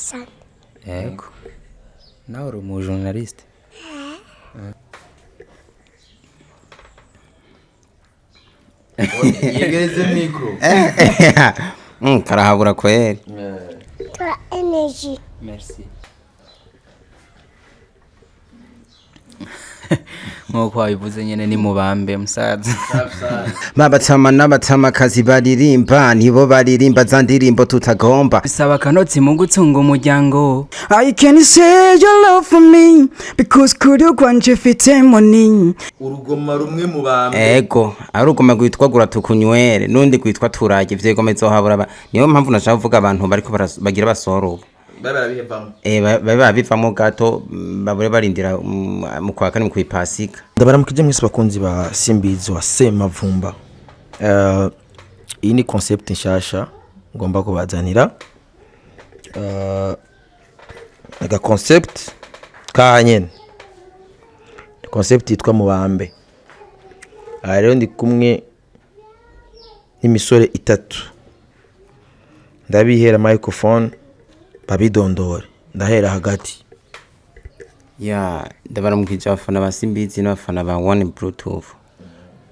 sana. Yego. Nawe uri umu journaliste? Yegeze mikro. Karahabura kweli. Tora energy. Merci. Nkuko wabivuze nyene ni mubambe musaza. Babatama n'abatamakazi baririmba nibo baririmba za ndirimbo tutagomba Bisaba kanotsi mu gutunga umuryango. I can say your love for me because kudu kwanje fite money. Urugoma rumwe mu bambe. ego arugoma gwitwa gura tukunywere nundi gwitwa turage vyegome zohabura niyo mpamvu nashaka kuvuga abantu bariko bagira basoro Babirabihevamo. babivamo gato babure barindira mu kwa kane mu kwipasika. Ndabaramukije mwese bakunzi ba Simbizi wa Semavumba. Iyi ni concept nshasha ngomba kubazanira. Aga concept kanyene. Concept yitwa mubambe. Rero ndi kumwe n'imisore itatu. Ndabihera microphone babidondore. Ndahera hagati. Ndabaramukije abafana ba Simbizi n'abafana ba One Bluetooth.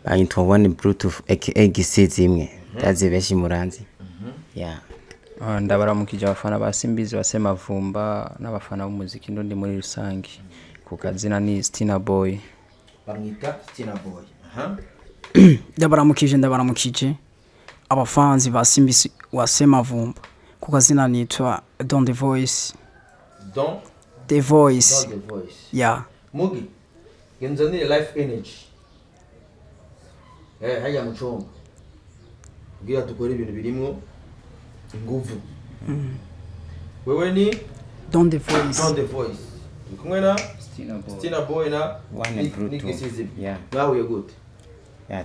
Bayitwa One Bluetooth aka Gisizi imwe. Ndazi beshi muranzi. Ndabaramukije abafana ba Simbizi wa Semavumba n'abafana b'umuziki ndundi muri rusange. Ku kazina ni Stina Boy. Bamwita Stina Boy. Ndabaramukije abafanzi ba Simbizi wa Semavumba. Ku kazina nitwa Don The Voice. Don The Voice. The Voice. Yeah. Mugi. Genzanire life energy. Haya muchomba. Ngira tukore ibintu birimwo inguvu. Wewe ni Don The Voice. Don The Voice. Kumwe na Stina Boy na One Bluetooth. Nawe gute?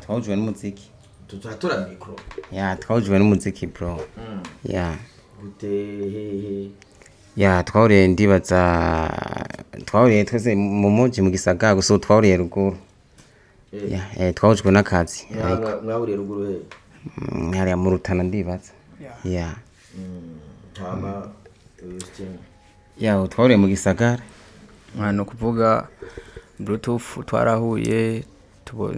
Twahujwe n'umuziki. Tutatora mikro. Twahujwe n'umuziki bro. Gute twahuriye ndibaza twahuriye twese mu muji mu gisagara gusa twahuriye ruguru. Twahujwe n'akazi. Mwahuriye ruguru he? Hariya mu Rutana ndibaza. Hama Stina. Twahuriye mu gisagara. no kuvuga Bluetooth twarahuye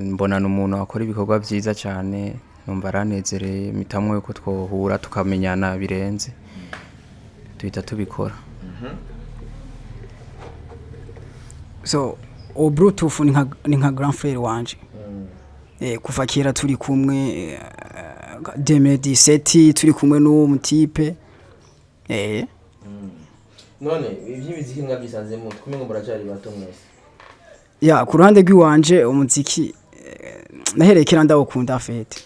mbonana umuntu akora ibikorwa byiza cyane numva aranezereye mitamwe yuko twohura tukamenyana birenze tuhita tubikora. So Bluetooth ni nka grand frère wanje. Kuva kera turi kumwe 2017 turi kumwe n'uwo mutipe. None iby'imiziki mwabisanzemo twumwe ngo muracari bato mwese. Ku ruhande rw'iwanje umuziki naherekera ndawukunda fete.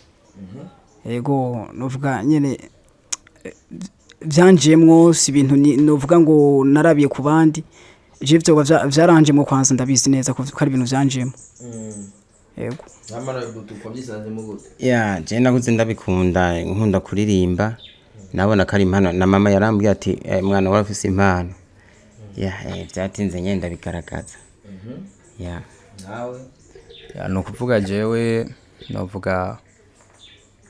Yego novuga nyene byanjemwo si ibintu novuga ngo narabiye ku bandi. Je vyaranjemwo kwanza ndabizi neza ko ari ibintu byanjemwo. Yego. Namara tukobyisanzemo gute? Je nakuze ndabikunda nkunda kuririmba. Nabona kari impano na mama yarambwiye ati mwana warafise impano. Byatinze nyenda bigaragaza. Nawe no kuvuga jewe novuga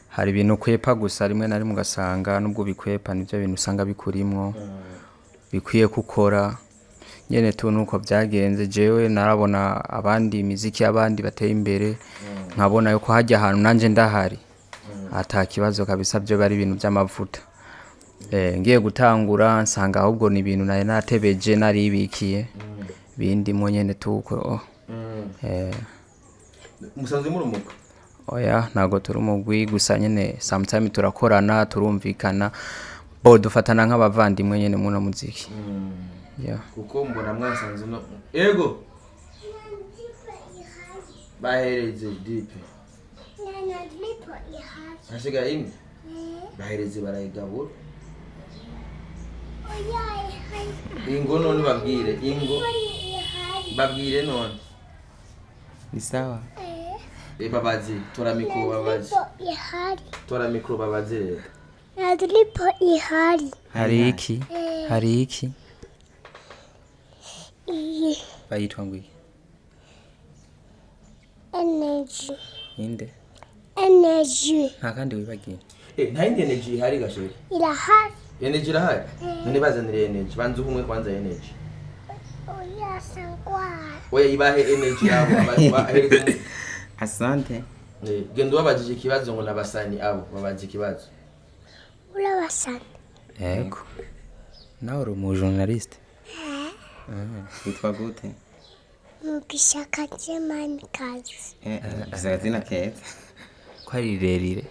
hari ibintu kwepa gusa rimwe na rimwe ugasanga nubwo bikwepa nivyo bintu usanga bikurimwo bikwiye gukora nyene tu nuko byagenze. Jewe narabona abandi imiziki abandi bateye imbere nkabona yuko hajya ahantu nanje ndahari ata kibazo kabisa byo bari ibintu by'amavuta. Ngiye gutangura nsanga ahubwo ni ibintu naye natebeje naribikiye bindi mo nyene tuko musanzwe muri umuko? Oya ntago turi umugwi gusa nyene sometimes turakorana turumvikana bo dufatana nk'abavandimwe nyene mu muziki. Kuko mbona mwasanze no ego bahereze dipe asiga imwe bahereze barayigabura ingo none babwire ingo babwire none Ni sawa. Babazi tora mikro babazi tora mikro babazi Nadlipo ihari. Hari iki bayitwa ngwi Energy. inde Energy. nta kandi wibagiye nta indi energy ihari gasheri Irahari. energy irahari none bazanire energy banze umwe kwanza energy Oya sangwara. oya ibahe energy yabo abahereza asante genda ubabajije ikibazo ngo nabasani abo babaje ikibazo Urabasana. yego nawe uri umujournaliste witwa gute Mugisha Kajemani kazi. akazina keza ko ari rirerire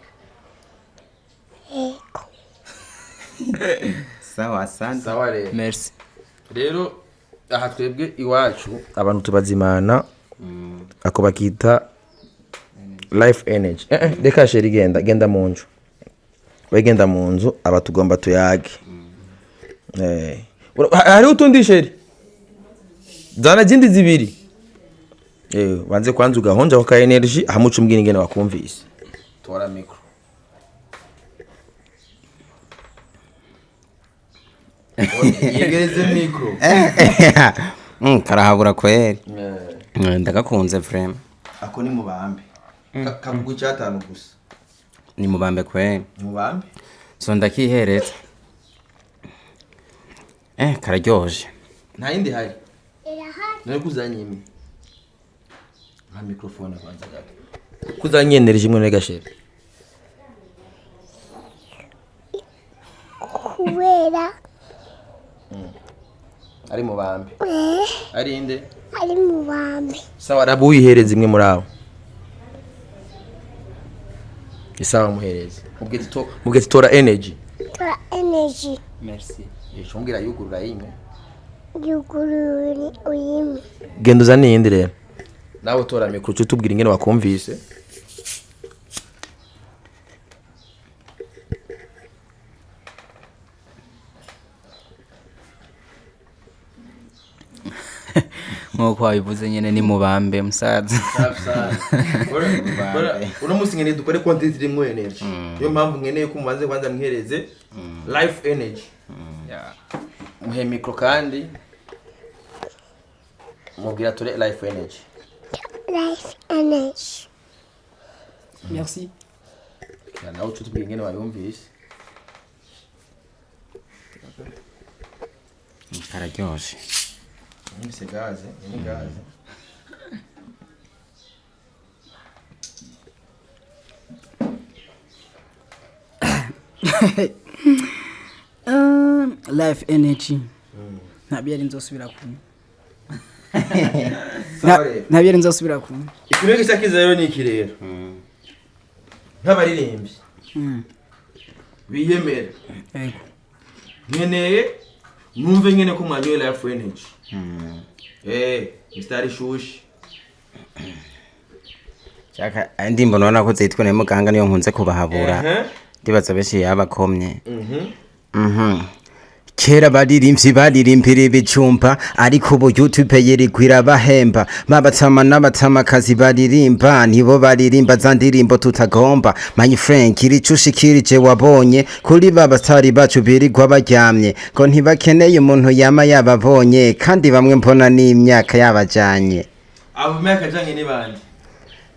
Ego. sawa asante sawa rero merci rero aha twebwe iwacu abantu tubazimana ako bakita life energy reka sheri genda mu nzu wegenda mu nzu aba tugomba tuyage hariho utundi sheri zana zindi zibiri banze kwanza ugahonja ka energy hamuca umbwira ingene wakumvise tora mikro yegereze mikro karahabura kweri ndagakunze frame ako ni mubambe kagugu cyatanu gusa ni mubambe kweri mubambe so ndakihereza kararyoje nta yindi hari Irahari. none kuzanyime nka microphone kwanza gato kuzanye energy imwe nega sheri Kubera. ari mubambe ari inde Ari mu bambi. sawa rabu wihereza imwe muri abo isawa muhereza mubwete tora energy Tora energy. merci yishongira yugurura yimwe Yugururi uyimi. genda uzane iyindi rero nawe tora mikro cyo tubwira ingene wakumvise nkuko wabivuze nyene ni mubambe musaza uno musi nkeneye dukore content irimo energy niyo mpamvu nkeneye ko mubanze kwanza mwihereze life energy muhe mikro kandi mubwira ture life energy Life energy. merci nawe uco tubwira ingene wayumvise kararyoje Nise gaze, ni gaze. life energy ntabyari nzosubira kunywa Sare. ntabyari nzosubira kunywa Ikintu gishakiza rero ni iki rero. Nk'abaririmbyi. Biyemera. Ego. Nkeneye numve nyene ko mwanyoye life energy. Mr. Shushi. Chaka ndimbo naona ko zitwa ne muganga niyo nkunze kubahabura ndibaza beshi yabakomye kera baririmbyi baririmbira ibicumpa ariko ubu YouTube yerigwira bahemba mabatama n'abatamakazi baririmba nibo baririmba za ndirimbo tutagomba my friend kiricushikirije wabonye kuri babastari bacu birigwa baryamye ngo ntibakeneye umuntu yama yababonye kandi bamwe mbona n'imyaka yabajanye Abo myaka janye ni bandi.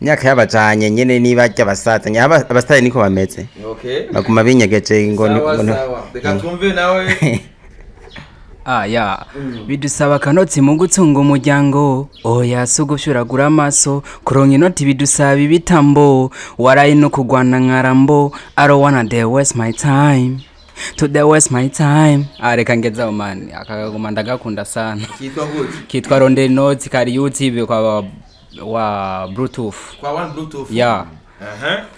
Myaka yabajanye nyene niba ry'abasaza abastari niko bameze Okay. baguma binyegeje ngo Sawa. Reka tumve nawe. ya bidusaba akanotsi mu gutunga umuryango oya si ugushyuragura amaso kuronka inoti bidusaba ibitambo waraye no kugwana nkarambo I don't wanna dare waste my time to dare waste my time reka ngezaho mani akaguma ndagakunda sana Kitwa gute? kitwa Rondel Notes kari YouTube kwa wa Bluetooth Kwa one Bluetooth. ya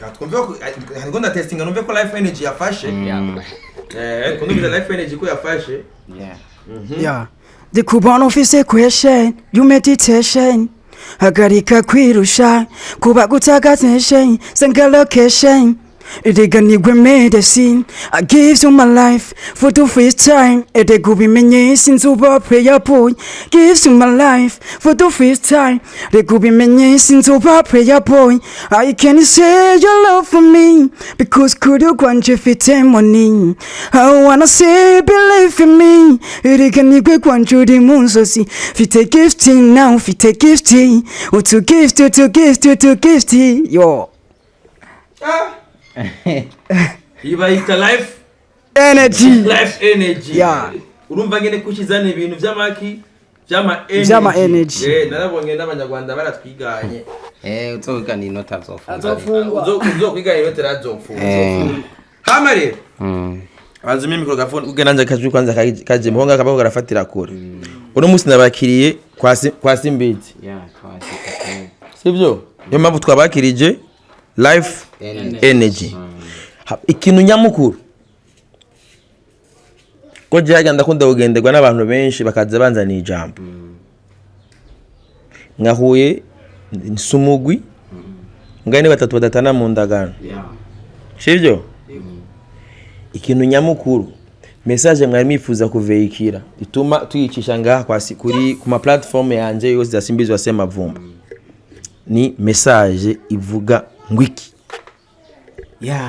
Katwumve ko hariko nda testing numve ko life energy yafashe. Kunumva life energy ko yafashe. Yeah. The kubona ufise question, you meditation. Hagarika kwirusha, kuba gutagatation, senga location. Idiganigwe medicine, I give to my life for the first time. Ede kubimenye sinzuba prayer boy, give to my life for the first time. Ede kubimenye sinzuba prayer boy. I can say your love for me because could you gwanje fite money. I wanna say believe in me. Idiganigwe gwanje uri munzozi, fite gifting now, fite gifting. To gift, to gift, to gift. Yo. Iba ita life energy Life Energy. Yeah. Urumva ngene kukizana ibintu vy'amaki Vyama energy. narabonye n'abanyarwanda baratwiganye. Uzogana inota zofunga. azofungwa Uzokwigana inote razofunga. Hama rero. Bazumye mikrofone ugena nje kajwi kwanza kaje muhonga kabako karafatira kure. Uno musi nabakiriye kwa Simbizi. Sivyo? Yo mpamvu twabakirije Life Energy. Ikintu nyamukuru ko jaga ndakunda kugenderwa n'abantu benshi bakaza banzana ijambo. Ngahuye nsumugwi ngane batatu badatana mu ndagano. Sivyo? Ikintu nyamukuru message mwari mifuza kuveikira ituma tuyicisha ngaha kwa kuri kuma platform yanje yose za Simbizi wa Semavumba. Ni message ivuga ngwiki.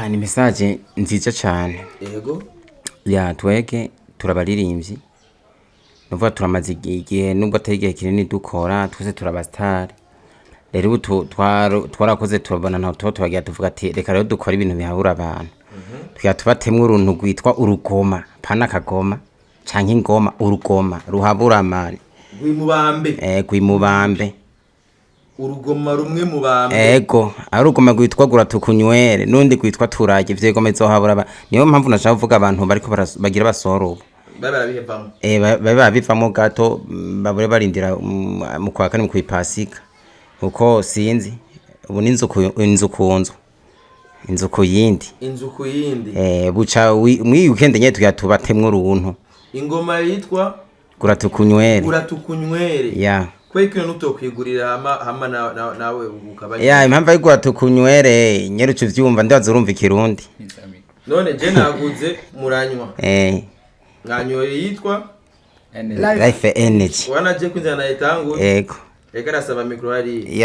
Ni message nziza cyane. Yego. Twege turabaririmbyi. Nuvuga turamaze igihe nubwo atari igihe kinini dukora twese turabastar. Rero ubu twarakoze turabona ntaho tubagira tuvuga ati reka rero dukora ibintu bihabura abantu. Tubatemwe uruntu gwitwa urugoma pana kagoma canke ingoma urugoma ruhabura amani gwimubambe urugoma rumwe mu bambe ego arugoma gwitwa guratukunywere nundi gwitwa turaje vyegomeza habura niyo mpamvu nashaka kuvuga abantu bariko bagira basoro babivamo gato babure barindira mu kwa kane mu kwipasika uko sinzi ubu ninzu kunzu inzu kuyindi buca mwi weekend nye tuyatubatemwe uruntu ingoma yitwa guratukunywere ya kweke nutokwigurira hama nawe ukabanya impamvu ari guratukunywere nyerucu vyumva ndaza urumva ikirundi none je naguze muranywa nganyoye yitwa Life Energy wanaje kwinzana itangu ego reka rasaba mikro hari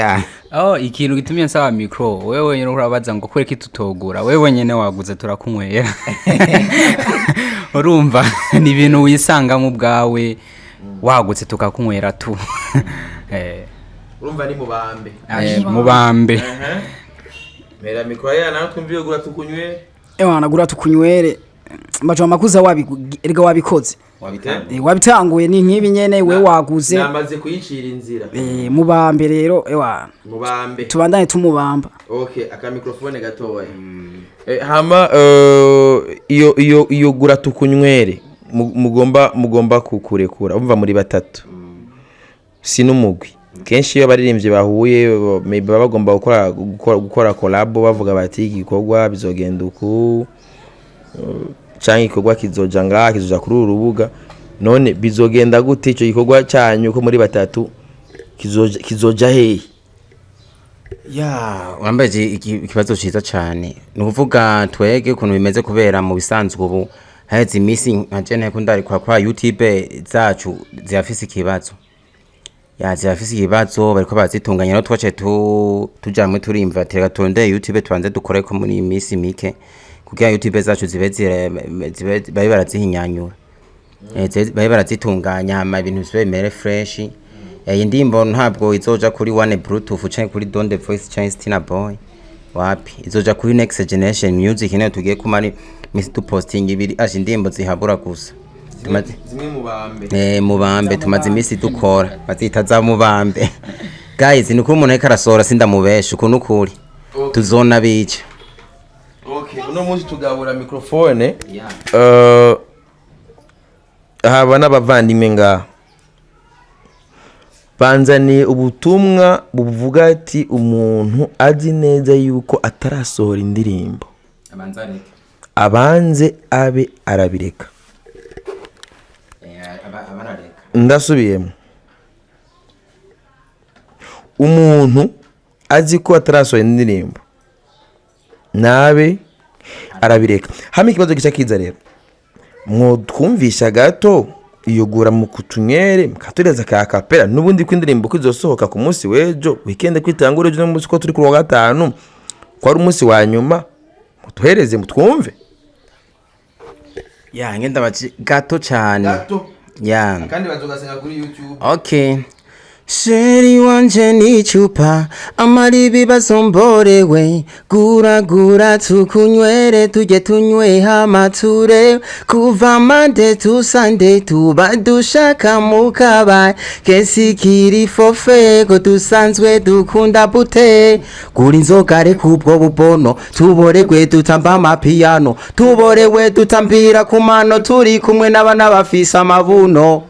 ikintu gitumye nsaba mikro wewe nyene urabaza ngo kwereka tutogura wewe nyene waguze turakunywera urumva ni ibintu wisanga mu bwawe wagutse tukakunywera tu urumva ni mubambe mera mikro ya na twumviye gura tukunywere nagura tukunywere majo makuza wabikoze wabitanguye ni nkibi nyene we waguze namaze kuyicira inzira mubambe rero mubambe tubandanye tumubamba aka microphone gatoya hama iyo gura tukunywere mugomba kukurekura umva muri batatu sinumugwi kenshi iyo baririmbye bahuye maybe bagomba gukora collab bavuga bati igikorwa bizogenda uku canke igikorwa kizoja ngaha kizoja kuri urubuga none bizogenda gute ico gikorwa cyanyu ko muri batatu kizoja hehe urambaje ikibazo ciza cyane nukuvuga twege kuntu bimeze kubera mu bisanzwe ubu haheze imisi nkaje ntakunda kwa YouTube zacu ziyafise ikibazo ziyafise ikibazo bariko bazitunganya no twace tujamwe turimva terega tonde YouTube twanze dukore ko muri imisi mike kugira YouTube zacu zibe bari barazihinyanyura bari barazitunganya hama ibintu bimere fresh iyi ndimbo ntabwo izoja kuri One Bluetooth canke kuri Donde Voice canke Stina Boy wapi izoja kuri Next Generation Music niyo tugiye kumari misi tu posting ibiri aje indimbo zihabura gusa tumaze mubambe tumaze imisi dukora bazita za mubambe guys ni ko umuntu akarasora sindamubesha ukuntu kuri tuzona bica uno munsi tugabura microphone haba n'abavandimwe ngaha banzaniye ubutumwa buvuga ati umuntu azi neza yuko atarasohora indirimbo abanze abe arabireka ndasubiyemo umuntu azi ko atarasohora indirimbo nabe arabireka hamwe ikibazo gica kiza rero mwotwumvisha gato iyo gura mu kutunywere mkatureza ka kapera nubundi kwindirimbo kwizosohoka ku munsi wejo weekend kwitangura ejo n'umunsi ko turi ku wa gatanu kwa ari umunsi wa nyuma mutuhereze mutwumve ngenda baci gato cyane kandi bazogasenga kuri YouTube okay sheri wanje n'icupa amaribi basomborewe gura tukunywere tujye tunywe hamature kuva mande tusande tuba dushaka mukaba kesi kiri fofe ko dusanzwe dukunda bute gura inzoga reka ubwo bubono tuboregwe dutamba amapiano tuborewe dutambira ku mano turi kumwe n'abana bafise amabuno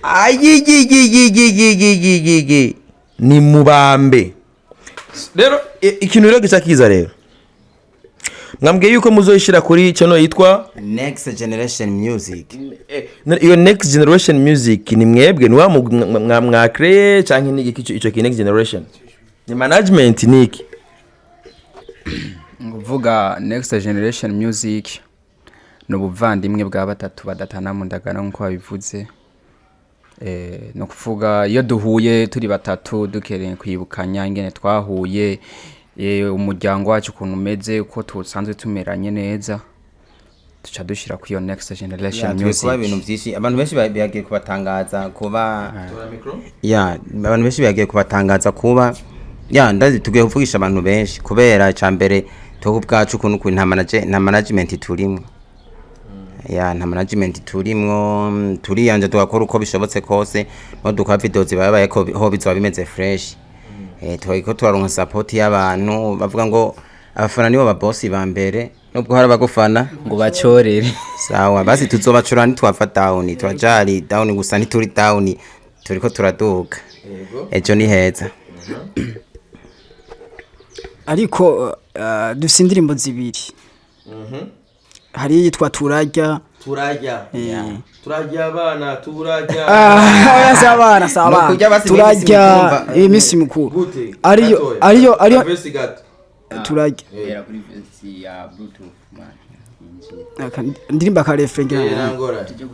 ayigigigigigigigigi ni mubambe rero ikintu rero gica kiza rero mwambwiye yuko muzoyishira kuri channel yitwa Next Generation Music. iyo Next Generation Music ni mwebwe ni wa mwa create canke ni iki ico ki Next Generation ni management niki nguvuga Next Generation Music no buvandimwe bwa batatu badatana mu ndagana nko babivuze no kuvuga iyo duhuye turi batatu dukereye kwibukanya ingene twahuye umuryango wacu kuntu umeze uko tusanzwe tumeranye neza tuca dushira ku iyo Next Generation Music kuba ibintu byinshi abantu benshi bagiye kubatangaza kuba abantu benshi bagiye kubatangaza kuba ndazi tugiye kuvugisha abantu benshi kubera cyambere toko bwacu kuntu nta management turimo nta management turimwo turiyanje tugakora uko bishobotse kose no dukora videos babaye ko ho bizoba bimeze fresh twiko twaronka support y'abantu bavuga ngo abafana nibo ba boss ba mbere nubwo hari abagufana ngo bacorere sawa basi tuzobacura ntitwava down twajari down gusa ntituri down turiko turaduka ejo ni heza ariko dufite indirimbo zibiri hari yitwa turajya abana turajya sabana turajya iminsi mikuru ariyo turajya ndirimba ka refrain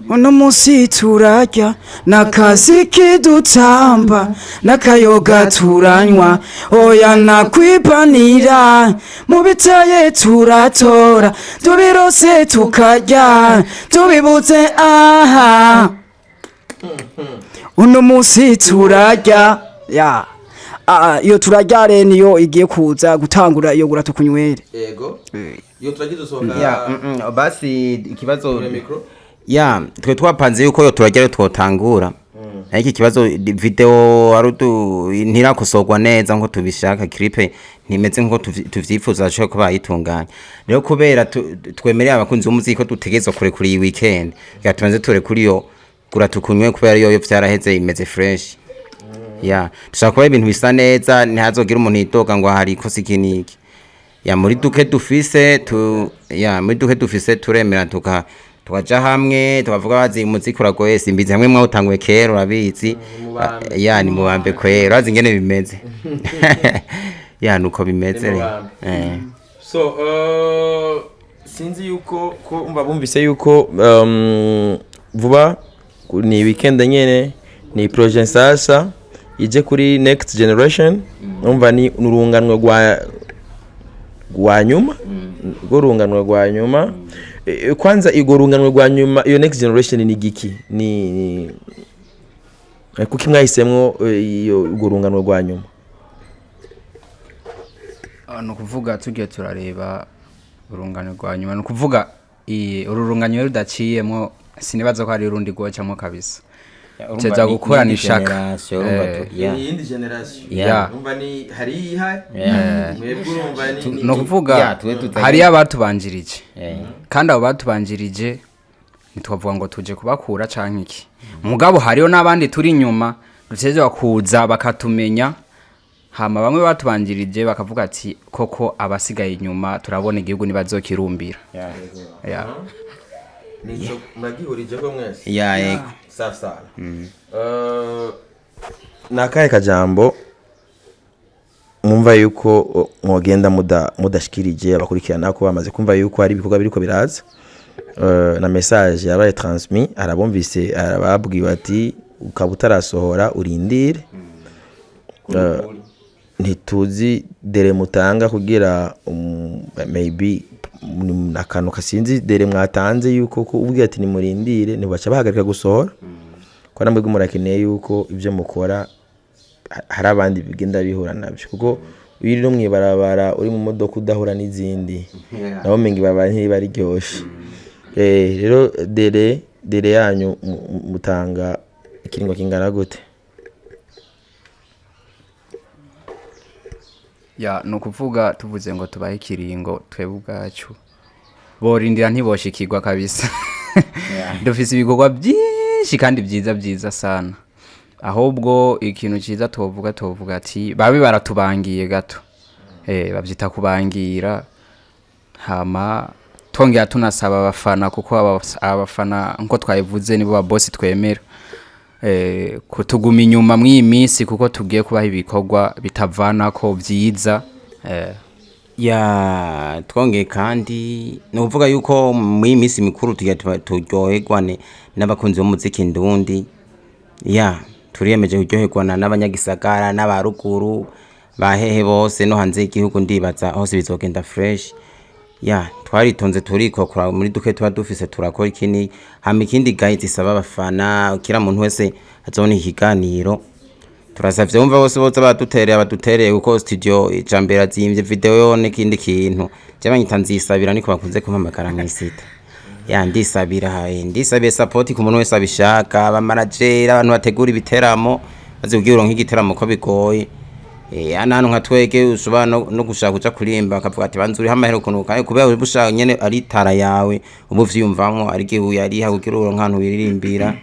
uno munsi turajya nakazi kidutamba nakayoga turanywa oya nakwipanira mu bitaye turatora tubirose tukarya tubibutse aha uno munsi turajya iyo turajya rero niyo igiye kuza gutangura iyo gura tukunywere yego iyo turagize sohoka basi ikibazo twe twapanze yuko yo turajya rero twotangura iki kibazo video arutu ntirakosogwa neza nko tubishaka clip ntimeze nko tuvyifuza cyo kuba yitunganya rero kubera twemereye abakunzi b'umuziki ko dutegezwa kure kuri iyi weekend yatubanze ture kuri yo gura tukunywe kubera yo vyaraheze imeze fresh dushaka kuba ibintu bisa neza ntihazogira umuntu yitoga ngo hari ikosi kiniki muri duke dufise turemera tukaja hamwe tukavuga bazi umuziki uragoye simbizi hamwe mwawutanguye kera urabizi ni mubambe kwera urazi ingene bimeze nuko bimeze so sinzi yuko ko umva bumvise yuko vuba ni weekend nyene ni projet sasa ije kuri Next Generation umva ni urunganwe rwa nyuma urunganwe rwa nyuma kwanza igorunganwe rwa nyuma iyo Next Generation ni giki ni kuki mwahisemwo iyo urunganwe rwa nyuma no kuvuga tugiye turareba urunganwe rwa nyuma no kuvuga ururunganwe rudaciyemo sinibaza ko ari urundi gocamo kabisa Ceza gukorana ishaka yindi generation umva ni hari mwebwe urumva ni no kuvuga hari abatubanjirije kandi abo batubanjirije nitwavuga ngo tuje kubakura canke iki mugabo hariyo nabandi turi inyuma duteze kuza bakatumenya hama bamwe batubanjirije bakavuga ati koko abasigaye inyuma turabona igihugu nibazokirumbira nico magihurije ko mwese yego sasa nakaye kajambo mwumva yuko mwogenda mudashikirije abakurikirana ko bamaze kumva yuko hari ibikorwa biriko biraza na message yabaye transmis arabumvise arababwiwe ati ukaba utarasohora urindire ntituzi dere mutanga kugira maybe nakano kasinzi dere mwatanze yuko ubwiye ati ni murindire nibaca bahagarika gusohora ko namwe murakeneye yuko ibyo mukora hari abandi bigenda bihura nabyo kuko iyo uri no mwibarabara uri mu modoka udahura n'izindi nabo menga ibarabara ntiba riryoshe rero dere yanyu mutanga ikiringo kingana gute? Ya nukuvuga tuvuze ngo tubahe ikiringo twebwe ubwacu borindira ntiboshikirwa kabisa. Dufise ibikorwa byinshi kandi byiza sana, ahubwo ikintu cyiza tuvuga ati babe baratubangiye gato, babyita kubangira, hama tongera tunasaba abafana kuko abafana nko twayivuze nibo ba boss twemera kutuguma inyuma mw'iyi minsi kuko tugiye kubaha ibikorwa bitavana ko byiza. Ya twongeye kandi nuvuga yuko mw'iyi minsi mikuru turyoherwane n'abakunzi b'umuziki ndundi. Ya turiyemeje kuryoherwana n'abanyagisagara n'abaruguru bahehe bose no hanze y'igihugu, ndibaza hose bizogenda fresh. Ya twaritonze turikokora muri duke tuba dufise turakora ikini hama ikindi guys isaba abafana kira muntu wese azone ikiganiro turasavye umva bose badutereye kuko studio ijambere azimvye video yone kindi kintu cyabanyita nzisabira niko bakunze kumpamagara nk'isita. Ya ndisabiye support ku muntu wese abishaka, aba manager abantu bategura ibiteramo bazi kugira nk'igiteramo ko bigoye. Ananu nka twege ushobora no gushaka kuja kurimba akavuga ati banzuri hamahero kunuka kubera ubushaka nyene ari tara yawe ubu vyumvanko ari gihuye ari hakugira uronkantu wiririmbira.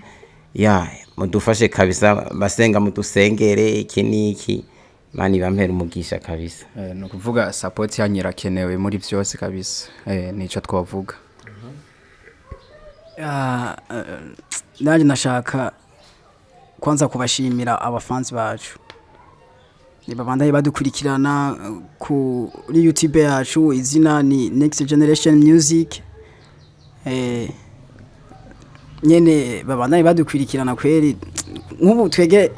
Ya mudufashe kabisa basenga mudusengere iki niki mani bampera umugisha kabisa. No kuvuga support yanyirakenewe muri byose kabisa, nico twavuga. Naje nashaka kwanza kubashimira abafanzi bacu nibabandaye badukurikirana kuri YouTube yacu, izina ni Next Generation Music. Nyene babandaye badukurikirana kweri, nk'ubu twege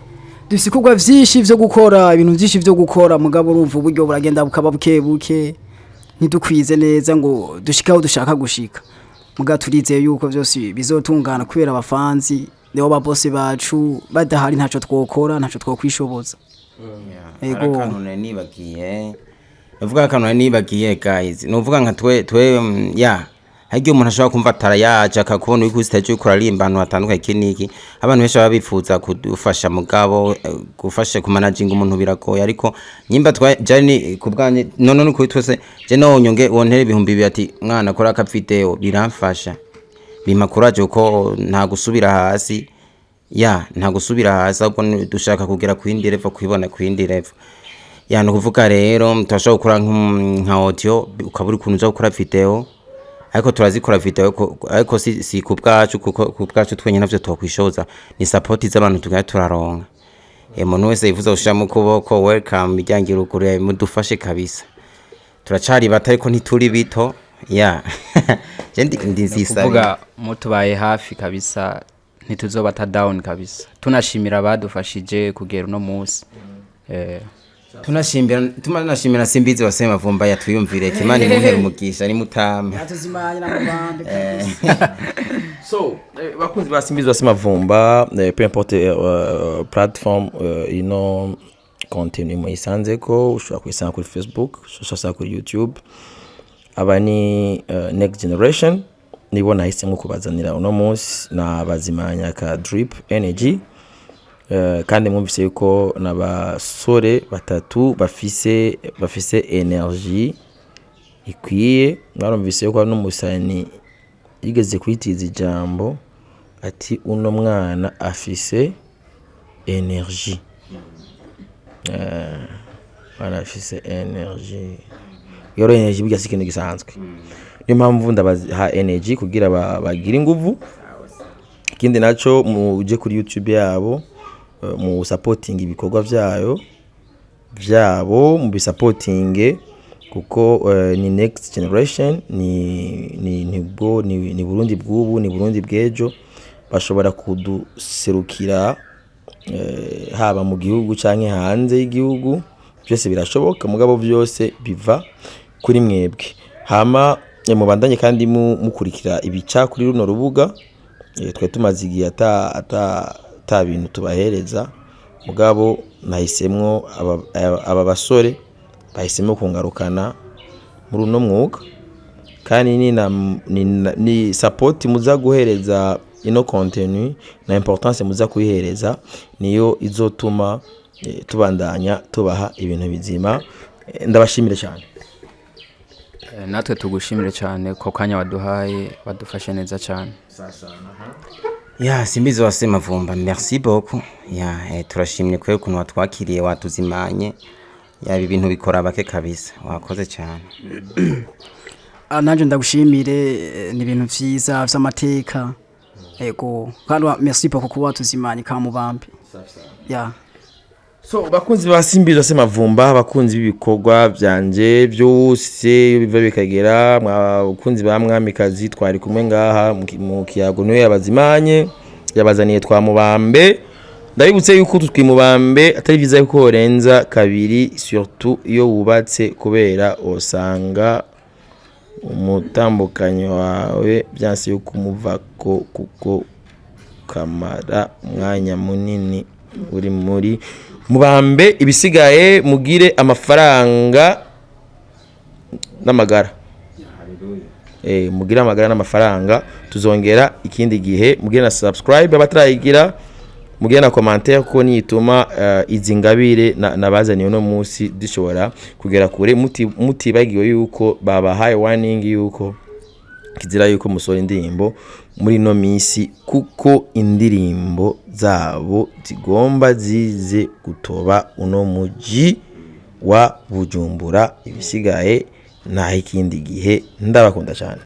dufise kugwa vyinshi vyo gukora, ibintu vyinshi vyo gukora, mugabo urumva uburyo buragenda bukaba buke ntidukwize neza ngo dushikaho dushaka gushika. Muga turizeye yuko byose bizotungana kubera abafanzi nibo ba boss bacu, badahari ntaco twokora, ntaco twokwishoboza. Ego kanone nibagiye uvuga kanone nibagiye guys, nuvuga nka twe ya hagiye umuntu ashobora kumva atara yaje akakubona uko stage uko urarimba ahantu hatandukanye kiniki, abantu benshi baba bifuza kudufasha mugabo gufasha ku managing umuntu biragoye, ariko nyimba twajani kubwanye none ko twese je no nyonge wontere ibihumbi ati mwana kora ka video biramfasha bimakuraje uko nta gusubira hasi. Ya nta gusubira hasi ahubwo dushaka kugera ku yindi level, kwibona ku yindi level. Ya no kuvuga rero mutashaka gukora nka audio ukaburi kuntu uza gukora video, ariko turazikora video ariko si kubwacu kuko kubwacu twenye navyo twakwishoza ni support z'abantu tugaya turaronka. Umuntu wese yifuza gushira mu kuboko welcome bijyangira ukure mudufashe kabisa. Turacari bata ariko ntituri bito. Ya jendi ndizisa kuvuga mutubaye hafi kabisa, ntituzobata down kabisa. Tunashimira badufashije kugera no munsi. Tunashimira Simbizi wasema Mavumba yatuyumvire Kimani muhera umugisha ni mutama. Yatuzimanye na mubambe kabisa. So bakunzi ba Simbizi wasema Mavumba, peu importe platform contenu muyisanze ko ushobora kuyisanga kuri Facebook, ushobora kuri YouTube. Aba ni Next Generation nibo nahisemo kubazanira uno munsi na bazimanya ka Drip Energy. Kandi mwumvise yuko n'abasore batatu bafise energy ikwiye. Mwarumvise yuko n'umusani yigeze kwitiza ijambo ati uno mwana afise energy. Mwana afise energy. Yoro energy bigasi ikintu gisanzwe. Niyo mpamvu ndabaha energy kugira bagira inguvu. Ikindi naco muje kuri YouTube yabo mu supporting ibikorwa vyabo mu bisupporting kuko ni Next Generation ni Burundi bw'ubu, ni Burundi bw'ejo. Bashobora kuduserukira haba mu gihugu canke hanze y'igihugu, byose birashoboka mugabo byose biva kuri mwebwe. Hama mubandanye kandi mukurikira ibica kuri runo rubuga. Twe tumaze igihe ata bintu tubahereza mugabo nahisemwo aba basore bahisemo kungarukana muri uno mwuga kandi ni support muza guhereza ino contenu na importance muza kuyihereza niyo izotuma tubandanya tubaha ibintu bizima ndabashimire cyane. Natwe tugushimire cyane ko kanya waduhaye badufashe neza cyane. Ya simbizi wase Mavumba, merci beaucoup. Ya turashimye kwe kuntu watwakiriye watuzimanye. Ya ibintu bikora bake kabisa. Wakoze cyane. Nanje ndagushimire ni ibintu vyiza vy'amateka. Ego kandi merci beaucoup kuba watuzimanye Kamubambe. Ya So bakunzi ba Simbizi wase Mavumba, bakunzi b'ibikorwa byanje byose biva bikagera, bakunzi ba Mwamikazi twari kumwe ngaha mu kiyago niwe yabazimanye yabazaniye Twamubambe. Ndabibutse yuko Twimubambe atari viza yuko renza kabiri, surtout iyo wubatse kubera osanga umutambukanyo wawe byanse yuko umuvako kuko kamara mwanya munini uri muri Mubambe. Ibisigaye mugire amafaranga n'amagara. Mugire amagara n'amafaranga. Tuzongera ikindi gihe. Mugire na subscribe abatarayigira, mugire na commentaire ko nituma izi ngabire nabazaniye no munsi dishobora kugera kure mutibagiwe yuko babahaye warning yuko kizira yuko musora indirimbo muri no misi kuko indirimbo zabo zigomba zize gutoba uno muji wa Bujumbura. Ibisigaye nta ikindi gihe ndabakunda cyane.